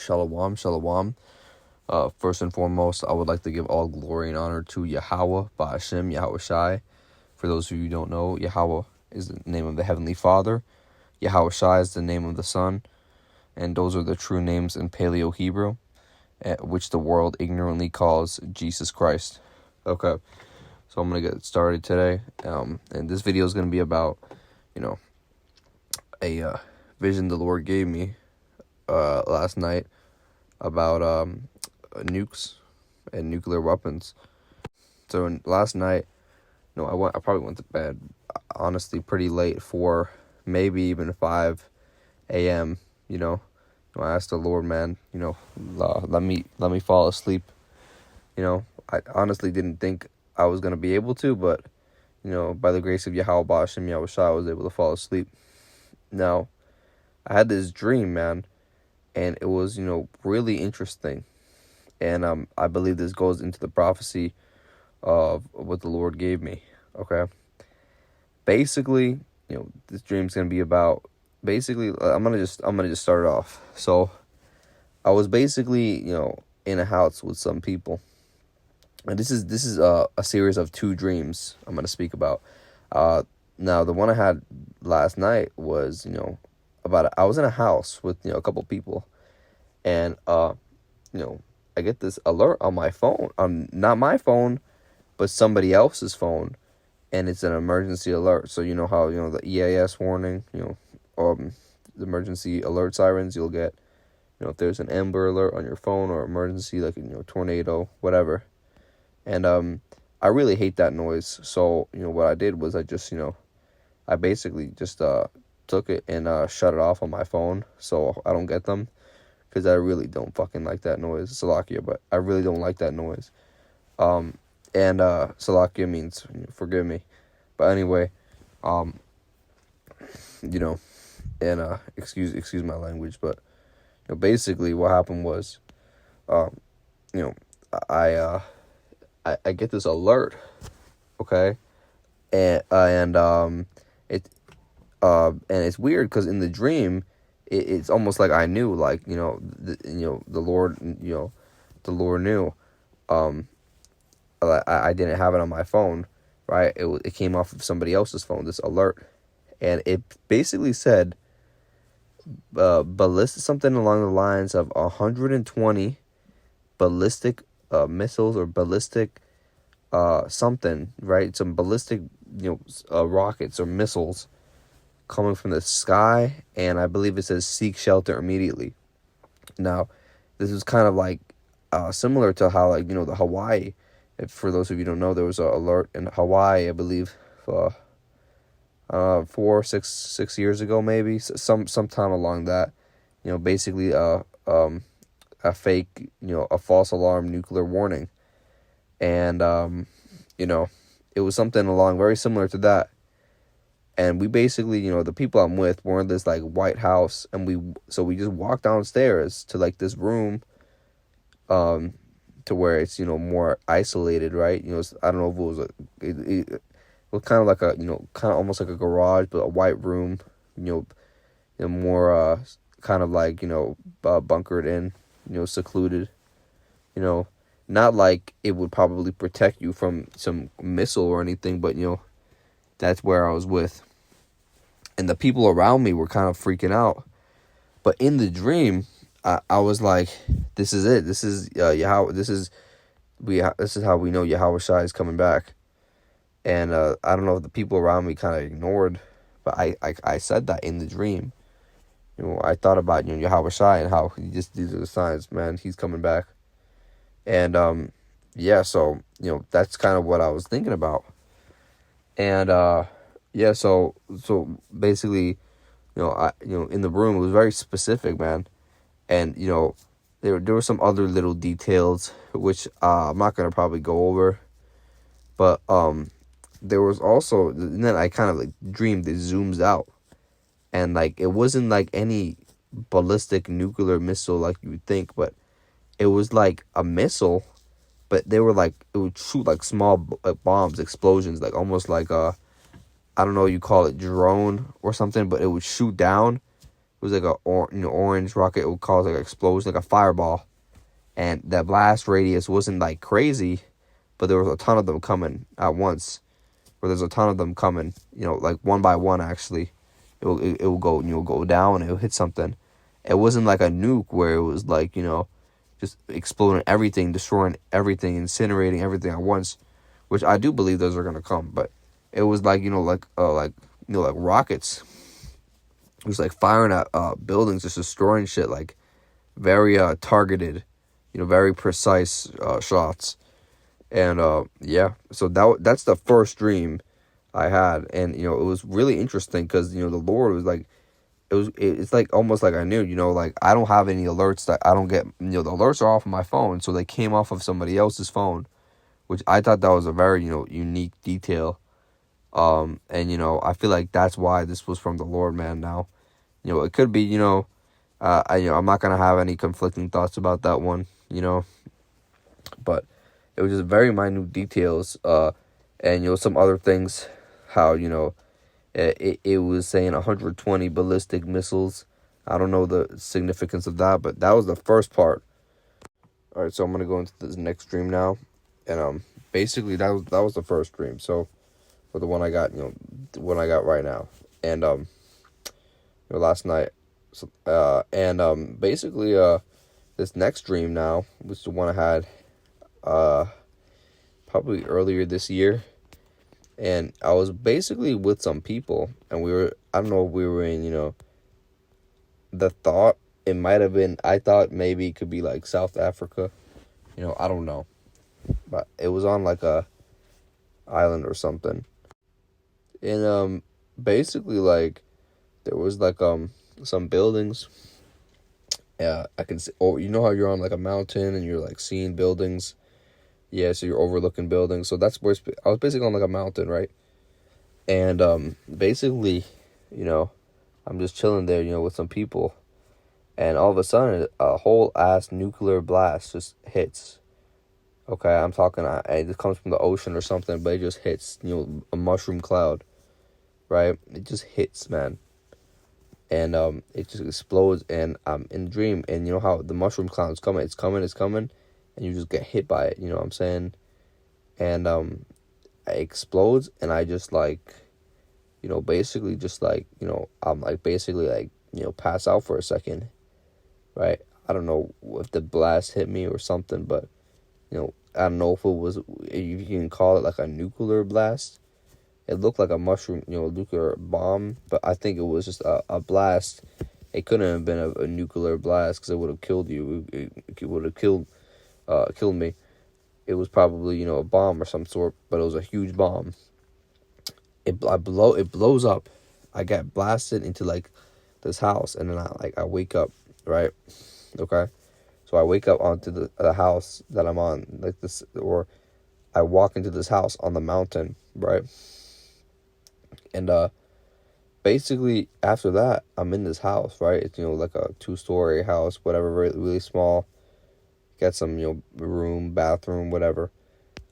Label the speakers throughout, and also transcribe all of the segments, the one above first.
Speaker 1: Shalom, shalom. First and foremost, I would like to give all glory and honor to Yahweh, Ba'ashem, Yahweh Shai. For those of you who don't know, Yahweh is the name of the Heavenly Father. Yahweh Shai is the name of the Son. And those are the true names in Paleo Hebrew, which the world ignorantly calls Jesus Christ. Okay, so I'm going to get started today. And this video is going to be about, a vision the Lord gave me last night about nukes and nuclear weapons. So last night, I probably went to bed honestly pretty late, for maybe even 5 a.m. I asked the Lord, man, let me fall asleep. I honestly didn't think I was gonna be able to, but by the grace of Yahweh Ba'ashem Yahweh Shai, I was able to fall asleep. Now, I had this dream, man, and it was really interesting, and I believe this goes into the prophecy of what the Lord gave me. Okay, basically, this dream's gonna be about. Basically, I'm gonna just start it off. So, I was basically in a house with some people, and this is a series of 2 dreams I'm gonna speak about. Now the one I had last night was I was in a house with a couple people, and I get this alert on my phone, not my phone, but somebody else's phone, and it's an emergency alert. So how the EAS warning, the emergency alert sirens you'll get, if there's an Amber Alert on your phone, or emergency like tornado, whatever. And I really hate that noise. So what I did was I just I basically just took it and shut it off on my phone so I don't get them, because I really don't fucking like that noise. Salakia, but I really don't like that noise. And Salakia means forgive me. But anyway, and excuse my language, but basically what happened was, I get this alert, okay, and it's weird because in the dream, it's almost like I knew, like the Lord, the Lord knew. I didn't have it on my phone, right? It came off of somebody else's phone, this alert, and it basically said ballistic, something along the lines of 120 ballistic missiles, or ballistic something, right? Some ballistic rockets or missiles coming from the sky, and I believe it says seek shelter immediately. Now, this is kind of like similar to how the Hawaii. For those of you who don't know, there was an alert in Hawaii, I believe, 6 years ago, maybe sometime along that. Basically a fake, a false alarm nuclear warning, and it was something along very similar to that. And we basically, the people I'm with, were in this like White House, and we just walked downstairs to like this room, to where it's more isolated, right? I don't know if it was it was kind of like a kind of almost like a garage, but a white room, more kind of like bunkered in, secluded, not like it would probably protect you from some missile or anything, but that's where I was with. And the people around me were kind of freaking out. But in the dream, I was like, this is it. This is Yahweh. This is how we know Yahweh Shai is coming back. And I don't know if the people around me kind of ignored, but I said that in the dream. I thought about Yahweh Shai and how these are the signs, man. He's coming back. And so that's kind of what I was thinking about. And so basically, I in the room, it was very specific, man. And there were some other little details which I'm not gonna probably go over, but there was also, and then I kind of like dreamed it zooms out, and like it wasn't like any ballistic nuclear missile like you would think, but it was like a missile, but they were like, it would shoot like small bombs, explosions, like almost like I don't know, you call it drone or something, but it would shoot down was like a orange rocket. It would cause like an explosion, like a fireball, and that blast radius wasn't like crazy, but there was a ton of them coming at once. Where there's a ton of them coming, like one by one actually. It will go, go down and it will hit something. It wasn't like a nuke where it was like, just exploding everything, destroying everything, incinerating everything at once, which I do believe those are gonna come. But it was like, like rockets. It was like firing at buildings, just destroying shit, like very targeted, very precise shots. And yeah, so that's the first dream I had, and it was really interesting because the Lord was like, it's like almost like I knew, like I don't have any alerts that I don't get, the alerts are off of my phone, so they came off of somebody else's phone, which I thought that was a very unique detail. And I feel like that's why this was from the Lord, man. Now, it could be, I'm not gonna have any conflicting thoughts about that one, but it was just very minute details, and some other things, how it was saying 120 ballistic missiles. I don't know the significance of that, but that was the first part. All right, so I'm gonna go into this next dream now, and basically that was the first dream. So, for the one I got, the one I got right now, and last night, so, and basically this next dream now was the one I had probably earlier this year, and I was basically with some people, and I don't know if we were in, the thought, it might have been, I thought maybe it could be like South Africa, I don't know, but it was on like a island or something, and basically like there was like some buildings. Yeah, I can see. Oh, you know how you're on like a mountain and you're like seeing buildings. Yeah, so you're overlooking buildings. So that's where I was basically on like a mountain, right? And basically, I'm just chilling there, with some people, and all of a sudden, a whole ass nuclear blast just hits. Okay, I'm talking. It comes from the ocean or something, but it just hits. A mushroom cloud, right? It just hits, man. And it just explodes, and I'm in the dream, and you know how the mushroom cloud's coming, it's coming, and you just get hit by it, you know what I'm saying? And it explodes, and I just like, basically just like, I'm like basically like, pass out for a second, right? I don't know if the blast hit me or something, but I don't know if it was, if you can call it like a nuclear blast. It looked like a mushroom, nuclear bomb, but I think it was just a blast. It couldn't have been a nuclear blast because it would have killed you. It would have killed me. It was probably, a bomb or some sort, but it was a huge bomb. It blows up. I get blasted into like this house, and then I wake up, right? Okay, so I wake up onto the house that I'm on, like this, or I walk into this house on the mountain, right? And basically after that, I'm in this house, right? It's like a 2-story house, whatever, really, really small. Got some room, bathroom, whatever.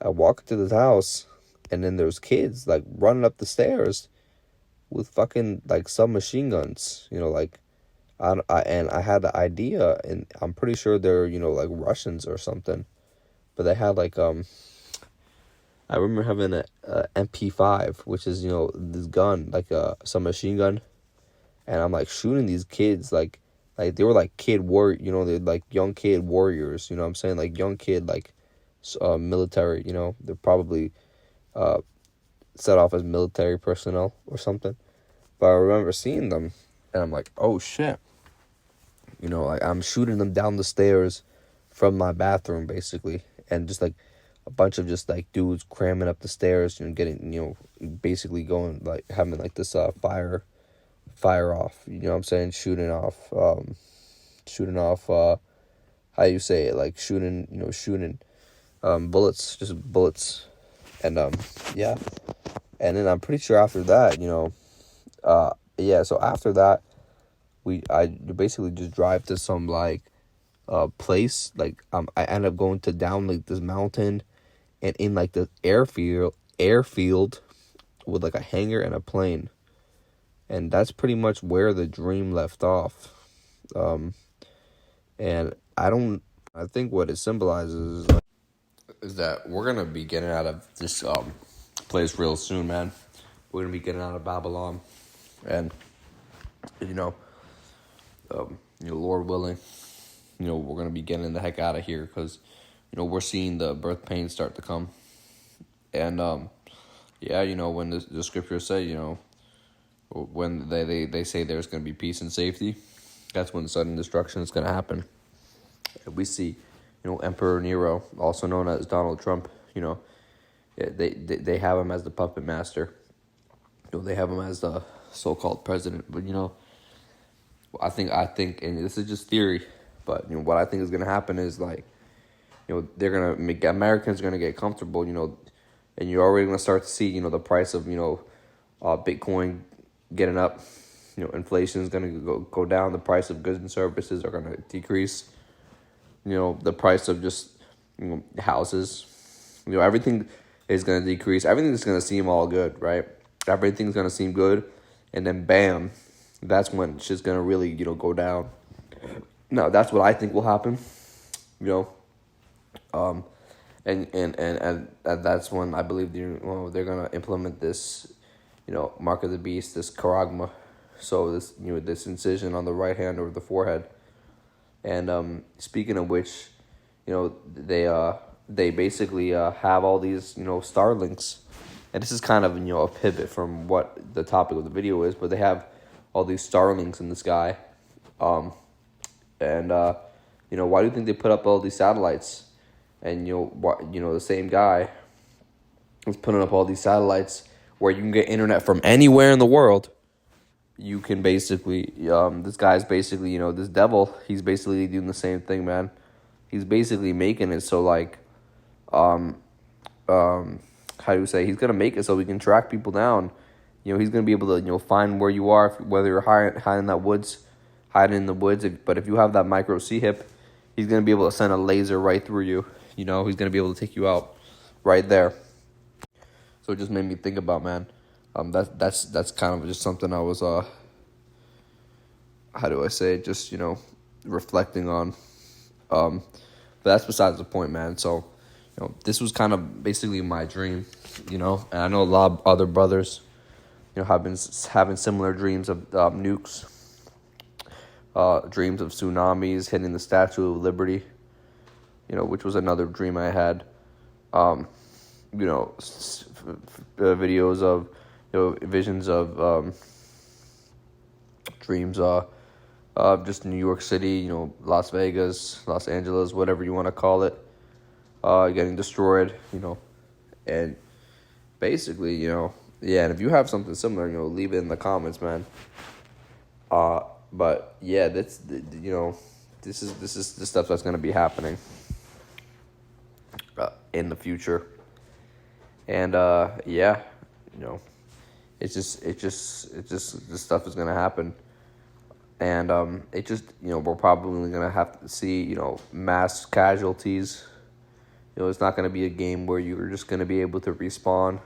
Speaker 1: I walk into this house, and then there's kids like running up the stairs with fucking like submachine guns. Like I had the idea, and I'm pretty sure they're like Russians or something, but they had like I remember having a MP5, which is this gun, like some machine gun, and I'm like shooting these kids like they were like they're like young kid warriors, you know what I'm saying, like young kid like military, they're probably set off as military personnel or something. But I remember seeing them, and I'm like, oh shit, like I'm shooting them down the stairs from my bathroom basically, and just like a bunch of just like dudes cramming up the stairs and getting, basically going like having like this fire off, you know what I'm saying, shooting off how you say it, like shooting bullets, just bullets. And yeah, and then I'm pretty sure after that, yeah, so after that I basically just drive to some like place, like I end up going to down like this mountain, and in like the airfield with like a hangar and a plane. And that's pretty much where the dream left off. And I think what it symbolizes is that we're gonna be getting out of this place real soon, man. We're gonna be getting out of Babylon, and you know, Lord willing, we're gonna be getting the heck out of here because, we're seeing the birth pains start to come, and yeah, when the scriptures say, when they say there's gonna be peace and safety, that's when sudden destruction is gonna happen. And we see, Emperor Nero, also known as Donald Trump, they have him as the puppet master. They have him as the so-called president, but I think, and this is just theory, but what I think is gonna happen is like, they're gonna make Americans are gonna get comfortable, and you're already gonna start to see, the price of Bitcoin getting up, inflation is gonna go down, the price of goods and services are gonna decrease, the price of just houses, everything is gonna decrease, everything is gonna seem all good, right? Everything's gonna seem good, and then bam, that's when shit's gonna really, go down. Now that's what I think will happen, and that's when I believe they're gonna implement this, mark of the beast, this charagma, so this this incision on the right hand over the forehead, and speaking of which, they basically have all these Starlinks, and this is kind of a pivot from what the topic of the video is, but they have all these Starlinks in the sky, and why do you think they put up all these satellites? And the same guy is putting up all these satellites where you can get internet from anywhere in the world. You can basically, this guy's basically, this devil, he's basically doing the same thing, man. He's basically making it so like, how do you say? He's gonna make it so we can track people down. He's gonna be able to, find where you are, whether you're hiding in the woods. But if you have that micro C-hip, he's gonna be able to send a laser right through you. He's gonna be able to take you out right there. So it just made me think about, man. That's kind of just something I was how do I say it? Just reflecting on. But that's besides the point, man. So this was kind of basically my dream. And I know a lot of other brothers, have been having similar dreams of nukes, dreams of tsunamis hitting the Statue of Liberty, which was another dream I had. Videos of, visions of dreams of just New York City, Las Vegas, Los Angeles, whatever you want to call it, getting destroyed, and basically, yeah, and if you have something similar, leave it in the comments, man. But yeah, this is the stuff that's gonna be happening in the future, and yeah, it's just this stuff is gonna happen, and it just we're probably gonna have to see mass casualties. It's not gonna be a game where you're just gonna be able to respawn.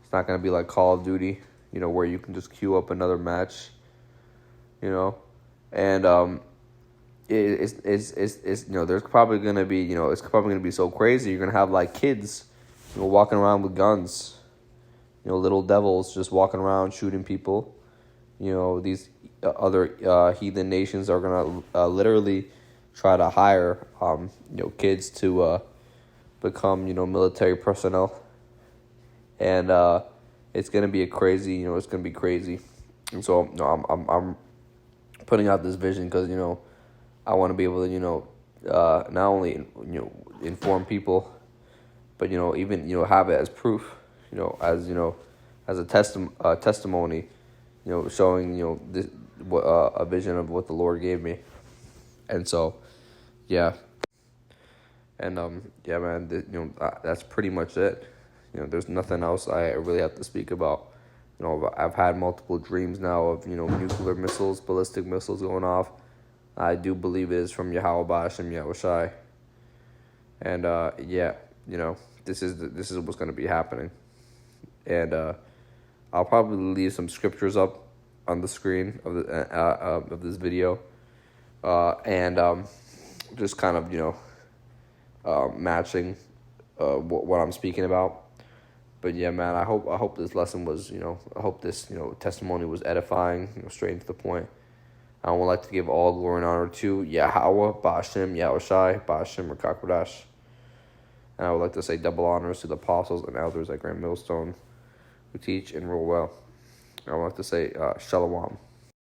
Speaker 1: It's not gonna be like Call of Duty, where you can just queue up another match, and it's there's probably gonna be it's probably gonna be so crazy. You're gonna have like kids, walking around with guns, little devils just walking around shooting people. These other heathen nations are gonna literally try to hire kids to become military personnel, and it's gonna be it's gonna be crazy, and so I'm putting out this vision because I want to be able to not only inform people, but even have it as proof, as a testimony, showing this a vision of what the Lord gave me, and so yeah, and yeah, man, that's pretty much it. There's nothing else I really have to speak about. I've had multiple dreams now of nuclear missiles, ballistic missiles going off. I do believe it is from Yahweh Hashem Yahushai. And yeah, this is what's going to be happening. And I'll probably leave some scriptures up on the screen of this video, and just kind of matching what I'm speaking about. But yeah, man, I hope this lesson was, I hope this, testimony was edifying, straight to the point. I would like to give all glory and honor to Yahweh, Ba'ashem, Yahushai, Ba'ashem, Rakakwadash. And I would like to say double honors to the apostles and elders at Grand Millstone who teach and rule well. I would like to say Shalom.